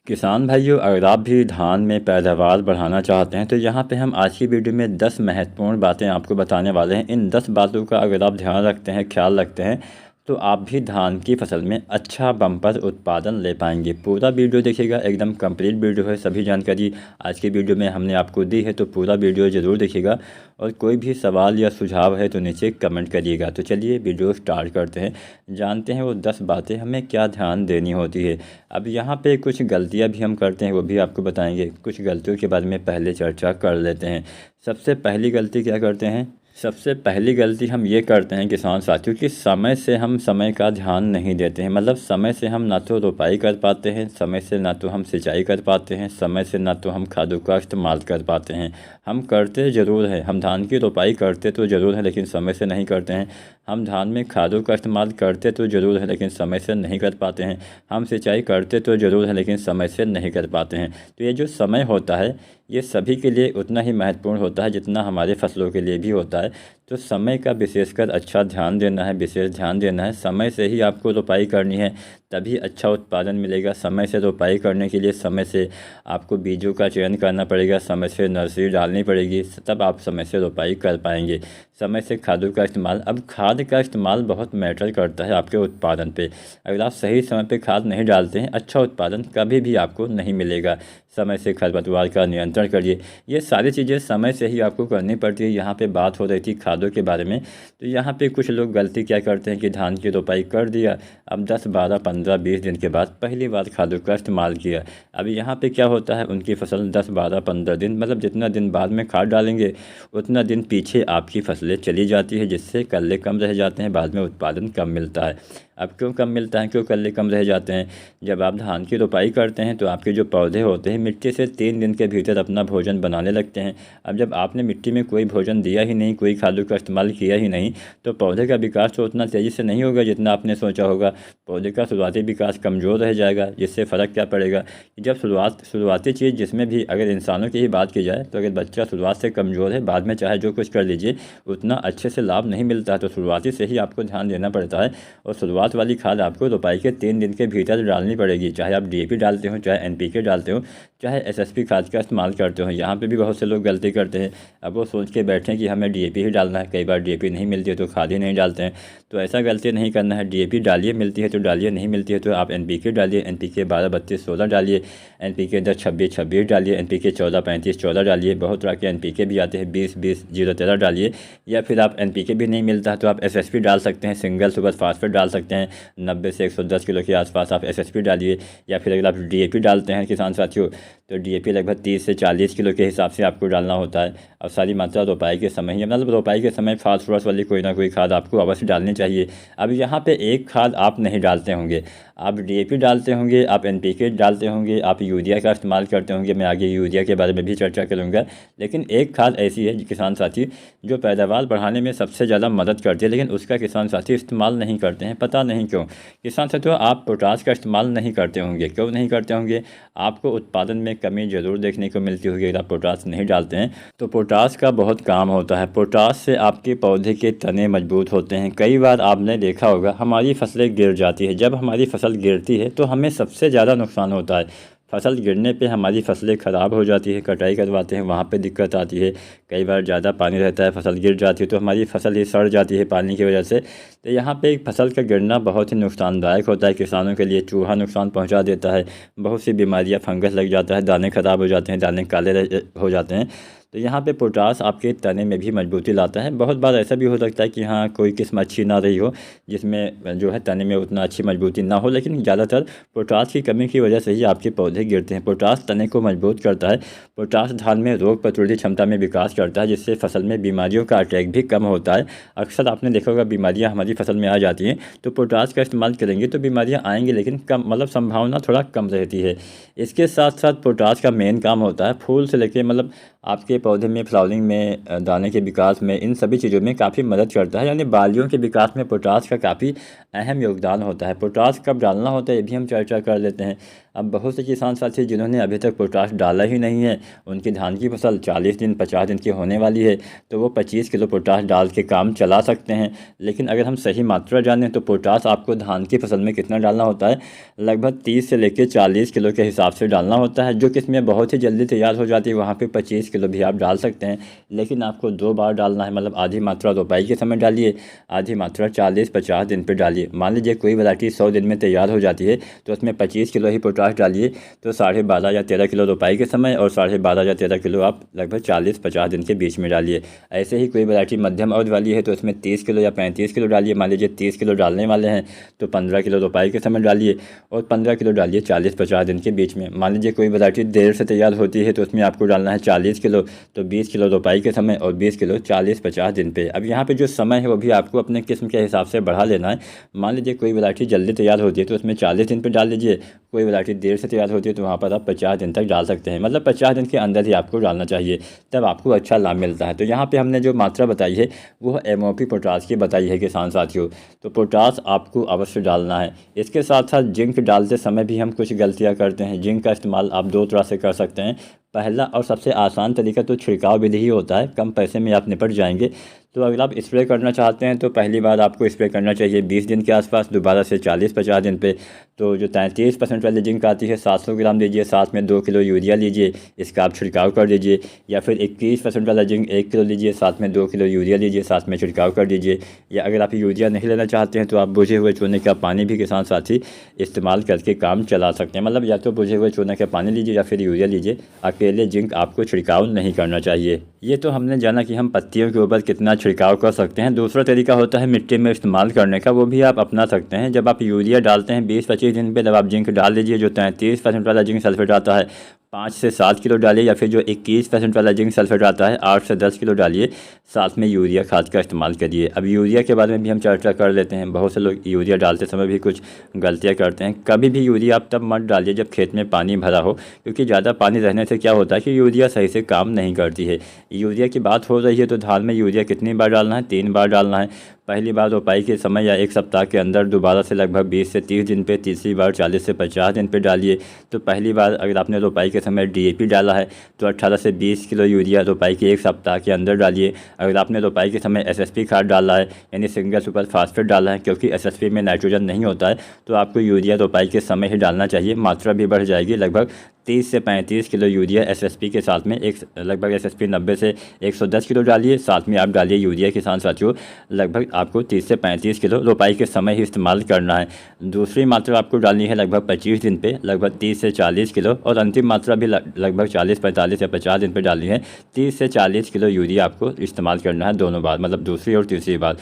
किसान भाइयों, अगर आप भी धान में पैदावार बढ़ाना चाहते हैं तो यहाँ पे हम आज की वीडियो में 10 महत्वपूर्ण बातें आपको बताने वाले हैं। इन 10 बातों का अगर आप ध्यान रखते हैं, ख्याल रखते हैं, तो आप भी धान की फसल में अच्छा बम्पर उत्पादन ले पाएंगे। पूरा वीडियो देखिएगा, एकदम कंप्लीट वीडियो है। सभी जानकारी आज की वीडियो में हमने आपको दी है, तो पूरा वीडियो ज़रूर देखिएगा। और कोई भी सवाल या सुझाव है तो नीचे कमेंट करिएगा। तो चलिए वीडियो स्टार्ट करते हैं, जानते हैं वो 10 बातें हमें क्या ध्यान देनी होती है। अब यहाँ पे कुछ गलतियाँ भी हम करते हैं, वो भी आपको बताएंगे। कुछ गलतियों के बारे में पहले चर्चा कर लेते हैं। सबसे पहली गलती क्या करते हैं? सबसे पहली गलती हम ये करते हैं किसान साथियों कि समय से हम समय का ध्यान नहीं देते हैं। मतलब समय से हम ना तो रोपाई कर पाते हैं, समय से ना तो हम सिंचाई कर पाते हैं, समय से ना तो हम खादों का इस्तेमाल कर पाते हैं। हम करते ज़रूर हैं, हम धान की रोपाई करते तो ज़रूर है, लेकिन समय से नहीं करते हैं। हम धान में खादों का इस्तेमाल करते तो ज़रूर है, लेकिन समय से नहीं कर पाते हैं। हम सिंचाई करते तो ज़रूर है, लेकिन समय से नहीं कर पाते हैं। तो ये जो समय होता है, ये सभी के लिए उतना ही महत्वपूर्ण होता है जितना हमारे फसलों के लिए भी होता है। तो समय का विशेषकर अच्छा ध्यान देना है, विशेष ध्यान देना है। समय से ही आपको रोपाई करनी है, तभी अच्छा उत्पादन मिलेगा। समय से रोपाई करने के लिए समय से आपको बीजों का चयन करना पड़ेगा, समय से नर्सरी डालनी पड़ेगी, तब आप समय से रोपाई कर पाएंगे। समय से खादों का इस्तेमाल, अब खाद का इस्तेमाल बहुत मैटर करता है आपके उत्पादन पे। अगर आप सही समय पे खाद नहीं डालते हैं, अच्छा उत्पादन कभी भी आपको नहीं मिलेगा। समय से खरपतवार का नियंत्रण करिए। ये सारी चीज़ें समय से ही आपको करनी पड़ती है। यहाँ पे बात हो रही थी खादों के बारे में, तो यहाँ पे कुछ लोग गलती क्या करते हैं कि धान की रोपाई कर दिया, अब 10, 12, 15, 20 दिन के बाद पहली बार खादों का इस्तेमाल किया। अब यहाँ पे क्या होता है, उनकी फसल 10, 12, 15 दिन, मतलब जितना दिन बाद में खाद डालेंगे उतना दिन पीछे आपकी फसलें चली जाती है, जिससे कल्ले कम रह जाते हैं, बाद में उत्पादन कम मिलता है। अब क्यों कम मिलता है, क्यों कल्ले कम रह जाते हैं? जब आप धान की रोपाई करते हैं तो आपके जो पौधे होते हैं मिट्टी से 3 दिन के भीतर अपना भोजन बनाने लगते हैं। अब जब आपने मिट्टी में कोई भोजन दिया ही नहीं, कोई खादों का इस्तेमाल किया ही नहीं, तो पौधे का विकास तो उतना तेज़ी से नहीं होगा जितना आपने सोचा होगा। पौधे का शुरुआती विकास कमज़ोर रह जाएगा, जिससे फ़र्क क्या पड़ेगा कि जब शुरुआती चीज़, जिसमें भी अगर इंसानों की ही बात की जाए, तो अगर बच्चा शुरुआत से कमज़ोर है, बाद में चाहे जो कुछ कर लीजिए उतना अच्छे से लाभ नहीं मिलता है। तो शुरुआती से ही आपको ध्यान देना पड़ता है, और शुरुआत वाली खाद आपको रोपाई के 3 दिन के भीतर डालनी पड़ेगी। चाहे आप डीएपी डालते हो, चाहे एनपीके डालते हो, चाहे एसएसपी खाद का इस्तेमाल करते हो। यहाँ पे भी बहुत से लोग गलती करते हैं। अब वो सोच के बैठे हैं कि हमें डीएपी ही डालना है, कई बार डीएपी नहीं मिलती है तो खाद ही नहीं डालते हैं। तो ऐसा गलती नहीं करना है। डीएपी डालिए, मिलती है तो डालिए, नहीं मिलती है तो आप एनपीके डालिए। एनपीके 12, 32, 16 डालिए, एनपीके 10, 26, 26 डालिए, एनपीके 14, 35, 14 डालिए। बहुत तरह के एनपीके भी आते हैं, 20, 20, 0, 13 डालिए। या फिर आप एनपीके भी नहीं मिलता है तो आप एसएसपी डाल सकते हैं, सिंगल सुपर फास्फेट डाल सकते हैं। 90 से 110 किलो के आसपास आप एसएसपी डालिए। या फिर अगर आप डीएपी डालते हैं किसान साथियों, तो डीएपी लगभग 30 से 40 किलो के हिसाब से आपको डालना होता है। अब सारी मात्रा रोपाई के समय ही, मतलब रोपाई के समय फास्फोरस वाली कोई ना कोई खाद आपको अवश्य डालनी चाहिए। अब यहाँ पे एक खाद आप नहीं डालते होंगे, आप डीएपी डालते होंगे, आप एनपीके डालते होंगे, आप यूरिया का इस्तेमाल करते होंगे। मैं आगे यूरिया के बारे में भी चर्चा करूँगा। लेकिन एक खाद ऐसी है किसान साथी जो पैदावार बढ़ाने में सबसे ज़्यादा मदद करती है, लेकिन उसका किसान साथी इस्तेमाल नहीं करते हैं, पता नहीं क्यों। किसान साथियों, आप पोटास का इस्तेमाल नहीं करते होंगे। क्यों नहीं करते होंगे? आपको उत्पादन में कमी ज़रूर देखने को मिलती होगी अगर आप पोटास नहीं डालते हैं। तो पोटास का बहुत काम होता है। पोटास से आपके पौधे के तने मजबूत होते हैं। कई बार आपने देखा होगा हमारी फसलें गिर जाती है। जब हमारी फसल गिरती है तो हमें सबसे ज़्यादा नुकसान होता है। फसल गिरने पे हमारी फसलें ख़राब हो जाती है, कटाई करवाते हैं, वहाँ पे दिक्कत आती है। कई बार ज़्यादा पानी रहता है, फसल गिर जाती है तो हमारी फसल ही सड़ जाती है पानी की वजह से। तो यहाँ पे फसल का गिरना बहुत ही नुकसानदायक होता है किसानों के लिए। चूहा नुकसान पहुँचा देता है, बहुत सी बीमारियाँ, फंगस लग जाता है, दाने ख़राब हो जाते हैं, दाने काले हो जाते हैं। तो यहाँ पे पोटास आपके तने में भी मजबूती लाता है। बहुत बार ऐसा भी हो सकता है कि हाँ कोई किस्म अच्छी ना रही हो, जिसमें जो है तने में उतना अच्छी मजबूती ना हो, लेकिन ज़्यादातर पोटास की कमी की वजह से ही आपके पौधे गिरते हैं। पोटास तने को मजबूत करता है। पोटास धान में रोग प्रतिरोधी क्षमता में विकास करता है, जिससे फसल में बीमारियों का अटैक भी कम होता है। अक्सर आपने देखा होगा बीमारियाँ हमारी फसल में आ जाती हैं, तो पोटास का इस्तेमाल करेंगे तो बीमारियाँ आएंगी, लेकिन कम, मतलब संभावना थोड़ा कम रहती है। इसके साथ साथ पोटास का मेन काम होता है फूल से लेके, मतलब आपके पौधे में फ्लावरिंग में, दाने के विकास में, इन सभी चीज़ों में काफ़ी मदद करता है। यानी बालियों के विकास में पोटास का काफ़ी अहम योगदान होता है। पोटास कब डालना होता है ये भी हम चर्चा कर लेते हैं। अब बहुत से किसान साथी जिन्होंने अभी तक पोटाश डाला ही नहीं है, उनकी धान की फसल 40 दिन 50 दिन की होने वाली है, तो वो 25 किलो पोटाश डाल के काम चला सकते हैं। लेकिन अगर हम सही मात्रा जानें तो पोटाश आपको धान की फसल में कितना डालना होता है, लगभग 30 से लेकर 40 किलो के हिसाब से डालना होता है। जो किस्में बहुत ही जल्दी तैयार हो जाती है वहाँ पे 25 किलो भी आप डाल सकते हैं, लेकिन आपको 2 बार डालना है। मतलब आधी मात्रा रोपाई के समय डालिए, आधी मात्रा 40-50 दिन पे डालिए। मान लीजिए कोई वैरायटी 100 दिन में तैयार हो जाती है तो उसमें 25 किलो ही पोटाश डालिए, तो 12.5 या 13 किलो रोपाई के समय और 12.5 या 13 किलो आप लगभग 40-50 दिन के बीच में डालिए। ऐसे ही कोई वैरायटी मध्यम अवधि वाली है तो उसमें 30 किलो या 35 किलो डालिए। मान लीजिए 30 किलो डालने वाले हैं तो 15 किलो रोपाई के समय डालिए और 15 किलो डालिए 40-50 दिन के बीच में। मान लीजिए कोई वैरायटी देर से तैयार होती है तो उसमें आपको डालना है 40 किलो, तो 20 किलो रोपाई के समय और 20 किलो 40-50 दिन पे। अब यहाँ पे जो समय है वो भी आपको अपने किस्म के हिसाब से बढ़ा लेना है। मान लीजिए कोई वैरायटी जल्दी तैयार होती है तो उसमें 40 दिन पे डाल लीजिए, कोई वैरायटी देर से तैयार होती है तो वहाँ पर आप 50 दिन तक डाल सकते हैं। मतलब 50 दिन के अंदर ही आपको डालना चाहिए, तब आपको अच्छा लाभ मिलता है। तो यहाँ पे हमने जो मात्रा बताई है वो एमओपी पोटाश की बताई है किसान साथियों। तो पोटाश आपको अवश्य डालना है। इसके साथ साथ जिंक डालते समय भी हम कुछ गलतियाँ करते हैं। जिंक का इस्तेमाल आप 2 तरह से कर सकते हैं। पहला और सबसे आसान तरीका तो छिड़काव विधि ही होता है, कम पैसे में आप निपट जाएंगे। तो अगर आप स्प्रे करना चाहते हैं तो पहली बार आपको स्प्रे करना चाहिए 20 दिन के आसपास, दोबारा से 40-50 दिन पे। तो जो 33% वाली जिंक आती है 700 ग्राम लीजिए, साथ में 2 किलो यूरिया लीजिए, इसका आप छिड़काव कर दीजिए। या फिर 21% वाला जिंक 1 किलो लीजिए, साथ में 2 किलो यूरिया लीजिए, साथ में छिड़काव कर दीजिए। या अगर आप यूरिया नहीं लेना चाहते हैं तो आप बुझे हुए चूने का पानी भी किसान साथी इस्तेमाल करके काम चला सकते हैं। मतलब या तो बुझे हुए चूने का पानी लीजिए या फिर यूरिया लीजिए, अकेले जिंक आपको छिड़काव नहीं करना चाहिए। ये तो हमने जाना कि हम पत्तियों के ऊपर कितना छिड़काव कर सकते हैं। दूसरा तरीका होता है मिट्टी में इस्तेमाल करने का, वो भी आप अपना सकते हैं। जब आप यूरिया डालते हैं 20-25 दिन पे, जब आप जिंक डाल दीजिए, जो 33% वाला जिंक सल्फेट आता है 5 से 7 किलो डालिए, या फिर जो 21% वाला जिंक सल्फेट आता है 8 से 10 किलो डालिए, साथ में यूरिया खाद का इस्तेमाल करिए। अब यूरिया के बारे में भी हम चर्चा कर लेते हैं। बहुत से लोग यूरिया डालते समय भी कुछ गलतियाँ करते हैं। कभी भी यूरिया आप तब मत डालिए जब खेत में पानी भरा हो, क्योंकि ज़्यादा पानी रहने से क्या होता है कि यूरिया सही से काम नहीं करती है। यूरिया की बात हो रही है तो धान में यूरिया कितनी बार डालना है? 3 बार डालना है। पहली बार रोपाई के समय या 1 सप्ताह के अंदर, दोबारा से लगभग 20 से 30 दिन पे, तीसरी बार 40 से 50 दिन पे डालिए। तो पहली बार अगर आपने रोपाई के समय डीएपी डाला है तो 18 से 20 किलो यूरिया रोपाई के 1 सप्ताह के अंदर डालिए। अगर आपने रोपाई के समय एसएसपी खाद डाला है यानी सिंगल सुपर फास्फेट डाला है, क्योंकि एसएसपी में नाइट्रोजन नहीं होता है, तो आपको यूरिया रोपाई के समय ही डालना चाहिए। मात्रा भी बढ़ जाएगी, लगभग 30 से 35 किलो यूरिया एसएसपी के साथ में, एक लगभग एसएसपी 90 से 110 किलो डालिए, साथ में आप डालिए यूरिया। किसान साथियों लगभग आपको 30 से 35 किलो रोपाई के समय ही इस्तेमाल करना है। दूसरी मात्रा आपको डालनी है लगभग 25 दिन पे, लगभग 30 से 40 किलो, और अंतिम मात्रा भी लगभग 40, 45 या 50 दिन पे डालनी है। 30 से 40 किलो यूरिया आपको इस्तेमाल करना है दोनों बार, मतलब दूसरी और तीसरी बार।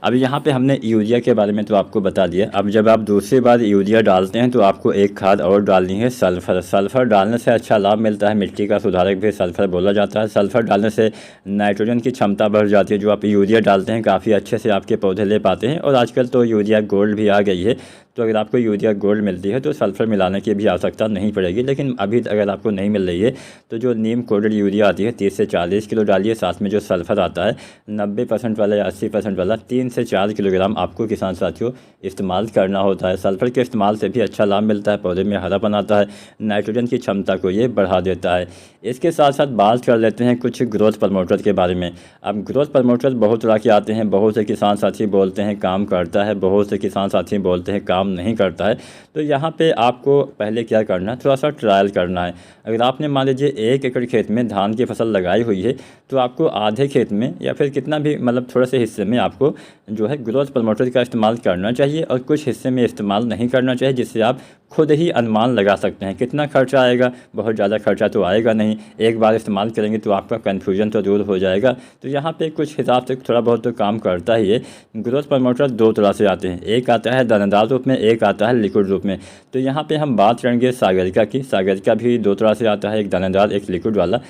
अब यहाँ पे हमने यूरिया के बारे में तो आपको बता दिया। अब जब आप दूसरी बार यूरिया डालते हैं तो आपको एक खाद और डालनी है, सल्फ़र। सल्फ़र डालने से अच्छा लाभ मिलता है। मिट्टी का सुधारक भी सल्फ़र बोला जाता है। सल्फ़र डालने से नाइट्रोजन की क्षमता बढ़ जाती है। जो आप यूरिया डालते हैं काफ़ी अच्छे से आपके पौधे ले पाते हैं। और आजकल तो यूरिया गोल्ड भी आ गई है, तो अगर आपको यूरिया गोल्ड मिलती है तो सल्फ़र मिलाने की भी आवश्यकता नहीं पड़ेगी। लेकिन अभी अगर आपको नहीं मिल रही है तो जो नीम कोडेड यूरिया आती है 30 से 40 किलो डालिए, साथ में जो सल्फ़र आता है 90% वाला या 80% वाला 3 से 4 किलोग्राम आपको किसान साथियों इस्तेमाल करना होता है। सल्फ़र के इस्तेमाल से भी अच्छा लाभ मिलता है, पौधे में हरापन आता है, नाइट्रोजन की क्षमता को ये बढ़ा देता है। इसके साथ साथ बात कर लेते हैं कुछ ग्रोथ प्रमोटर के बारे में। अब ग्रोथ प्रमोटर बहुत तरह के आते हैं। बहुत से किसान साथी बोलते हैं काम करता है, बहुत से किसान साथी बोलते हैं काम नहीं करता है। तो यहाँ पे आपको पहले क्या करना है, थोड़ा सा ट्रायल करना है। अगर आपने मान लीजिए 1 एकड़ खेत में धान की फसल लगाई हुई है तो आपको आधे खेत में या फिर कितना भी, मतलब थोड़े से हिस्से में आपको जो है ग्रोथ प्रमोटर का इस्तेमाल करना चाहिए, और कुछ हिस्से में इस्तेमाल नहीं करना चाहिए, जिससे आप खुद ही अनुमान लगा सकते हैं कितना खर्चा आएगा। बहुत ज़्यादा खर्चा तो आएगा नहीं, एक बार इस्तेमाल करेंगे तो आपका कन्फ्यूजन तो दूर हो जाएगा। तो यहाँ पे कुछ हिसाब से थोड़ा बहुत तो काम करता ही है। ग्रोथ प्रमोटर 2 तरह से आते हैं, एक आता है दानेदार रूप में, एक आता है लिक्विड रूप में। तो यहाँ पे हम बात करेंगे सागरिका की। सागरिका भी 2 तरह से आता है, एक दानेदार एक लिक्विड वाला।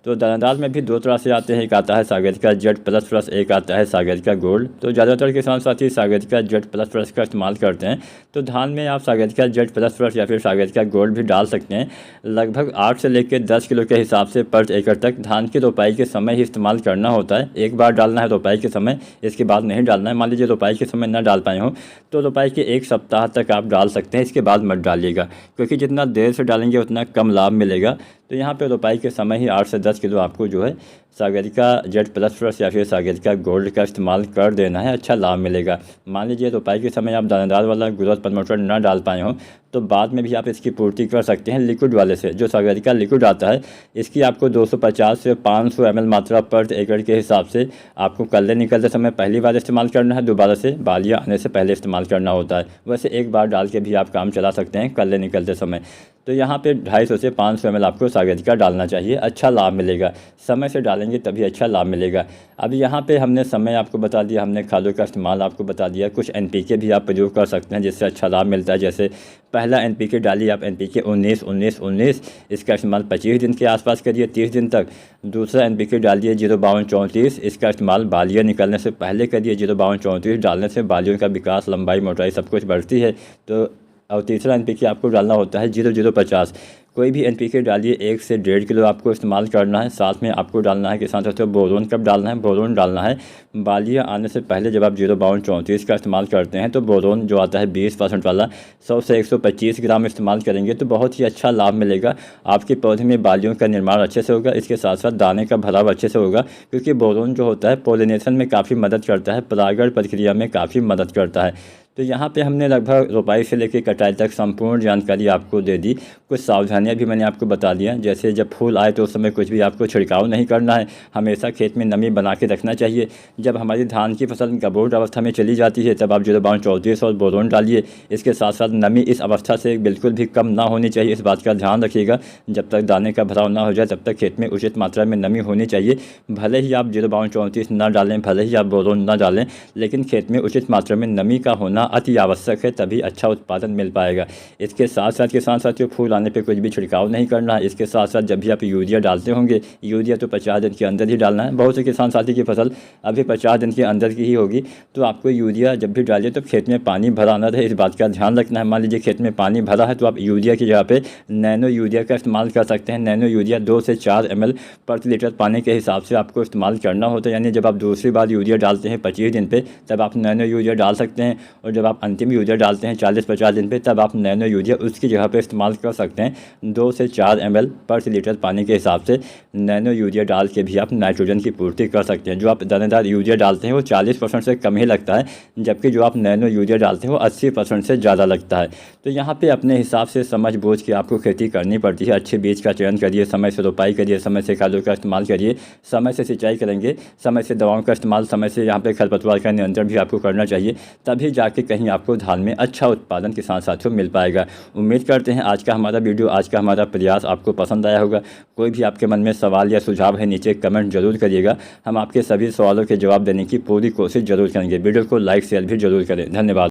तो दानेदार में भी दो तरह से आते हैं, एक आता है सागरिका जेड प्लस प्लस, एक आता है सागरिका गोल्ड। तो ज़्यादातर किसान साथी सागरिका जेड प्लस प्लस का इस्तेमाल करते हैं। तो धान में आप सागरिका जेड प्लस प्लस या फिर सागरिका गोल्ड भी डाल सकते हैं। लगभग 8 से लेकर 10 किलो के हिसाब से पर एकड़ तक धान की रोपाई के समय ही इस्तेमाल करना होता है। एक बार डालना है रोपाई के समय, इसके बाद नहीं डालना है। मान लीजिए रोपाई के समय ना डाल पाए हो तो रोपाई के 1 सप्ताह तक आप डाल सकते हैं, इसके बाद मत डालिएगा, क्योंकि जितना देर से डालेंगे उतना कम लाभ मिलेगा। तो यहाँ पे रोपाई के समय ही 8 से 10 किलो आपको जो है सागरिका जेड प्लस प्लस या फिर सागरिका गोल्ड का इस्तेमाल कर देना है, अच्छा लाभ मिलेगा। मान लीजिए रोपाई के समय आप दानेदार वाला ग्रोथ प्रमोटर ना डाल पाए हो तो बाद में भी आप इसकी पूर्ति कर सकते हैं लिक्विड वाले से। जो सागरिका लिक्विड आता है इसकी आपको 250 से 500 ml मात्रा पर एकड़ के हिसाब से आपको कल्ले निकलते समय पहली बार इस्तेमाल करना है, दोबारा से बालियाँ आने से पहले इस्तेमाल करना होता है। वैसे एक बार डाल के भी आप काम चला सकते हैं कल्ले निकलते समय। तो यहाँ पे 250 से 500 ml आपको सागरिका डालना चाहिए, अच्छा लाभ मिलेगा। समय से डालेंगे तभी अच्छा लाभ मिलेगा। अब यहाँ पे हमने समय आपको बता दिया, हमने खादों का इस्तेमाल आपको बता दिया। कुछ NPK भी आप प्रयोग कर सकते हैं जिससे अच्छा लाभ मिलता है। जैसे पहला NPK डालिए आप NPK 19-19-19, इसका इस्तेमाल 25 दिन के आसपास करिए, 30 दिन तक। दूसरा NPK डालिए 052-34, इसका इस्तेमाल बालियाँ निकलने से पहले करिए। 052-34 डालने से बालियों का विकास, लंबाई, मोटाई सब कुछ बढ़ती है। तो और तीसरा NPK आपको डालना होता है 0050। कोई भी NPK डालिए 1 से 1.5 किलो आपको इस्तेमाल करना है। साथ में आपको डालना है किसान साथियों बोरोन। कब डालना है? बोरोन डालना है बालियाँ आने से पहले। जब आप 052-34 का इस्तेमाल करते हैं तो बोरोन जो आता है 20% वाला 100 से 125 ग्राम इस्तेमाल करेंगे तो बहुत ही अच्छा लाभ मिलेगा। आपके पौधे में बालियों का निर्माण अच्छे से होगा, इसके साथ साथ दाने का भराव अच्छे से होगा, क्योंकि बोरोन जो होता है पोलिनेशन में काफ़ी मदद करता है, परागण प्रक्रिया में काफ़ी मदद करता है। तो यहाँ पे हमने लगभग रोपाई से लेकर कटाई तक संपूर्ण जानकारी आपको दे दी। कुछ सावधानियाँ भी मैंने आपको बता दिया, जैसे जब फूल आए तो उस समय कुछ भी आपको छिड़काव नहीं करना है। हमेशा खेत में नमी बना के रखना चाहिए। जब हमारी धान की फसल गबोट अवस्था में चली जाती है तब आप 052-34 और बोरोन डालिए। इसके साथ साथ नमी इस अवस्था से बिल्कुल भी कम ना होनी चाहिए, इस बात का ध्यान रखिएगा। जब तक दाने का भराव ना हो जाए तब तक खेत में उचित मात्रा में नमी होनी चाहिए। भले ही आप 052-34 ना डालें, भले ही आप बोरोन ना डालें, लेकिन खेत में उचित मात्रा में नमी का होना अति आवश्यक है, तभी अच्छा उत्पादन मिल पाएगा। इसके साथ साथ किसान साथियों फूल आने पे कुछ भी छिड़काव नहीं करना है। इसके साथ साथ जब भी आप यूरिया डालते होंगे, यूरिया तो 50 दिन के अंदर ही डालना है। बहुत से किसान साथी की फसल अभी 50 दिन के अंदर की ही होगी, तो आपको यूरिया जब भी डालिए तो खेत में पानी भरा ना रहे, इस बात का ध्यान रखना है। मान लीजिए खेत में पानी भरा है तो आप यूरिया की जगह पे नैनो यूरिया का इस्तेमाल कर सकते हैं। नैनो यूरिया 2 से 4 ml प्रति लीटर पानी के हिसाब से आपको इस्तेमाल करना होता है। यानी जब आप दूसरी बार यूरिया डालते हैं 25 दिन पे तब आप नैनो यूरिया डाल सकते हैं, और जब आप अंतिम यूरिया डालते हैं 40-50 दिन पे तब आप नैनो यूरिया उसकी जगह पे इस्तेमाल कर सकते हैं। 2 से 4 ml प्रति लीटर पानी के हिसाब से नैनो यूरिया डाल के भी आप नाइट्रोजन की पूर्ति कर सकते हैं। जो आप दानेदार यूरिया डालते हैं वो 40% से कम ही लगता है, जबकि जो आप नैनो यूरिया डालते हैं वो 80% से ज़्यादा लगता है। तो यहाँ पे अपने हिसाब से समझ बूझ के आपको खेती करनी पड़ती है। अच्छे बीज का चयन करिए, समय से रोपाई करिए, समय से खादों का इस्तेमाल करिए, समय से सिंचाई करेंगे, समय से दवाओं का इस्तेमाल, समय से यहाँ पे खरपतवार का नियंत्रण भी आपको करना चाहिए, तभी जाके कहीं आपको धान में अच्छा उत्पादन किसान साथियों मिल पाएगा। उम्मीद करते हैं आज का हमारा वीडियो, आज का हमारा प्रयास आपको पसंद आया होगा। कोई भी आपके मन में सवाल या सुझाव है नीचे कमेंट जरूर करिएगा, हम आपके सभी सवालों के जवाब देने की पूरी कोशिश जरूर करेंगे। वीडियो को लाइक शेयर भी जरूर करें। धन्यवाद।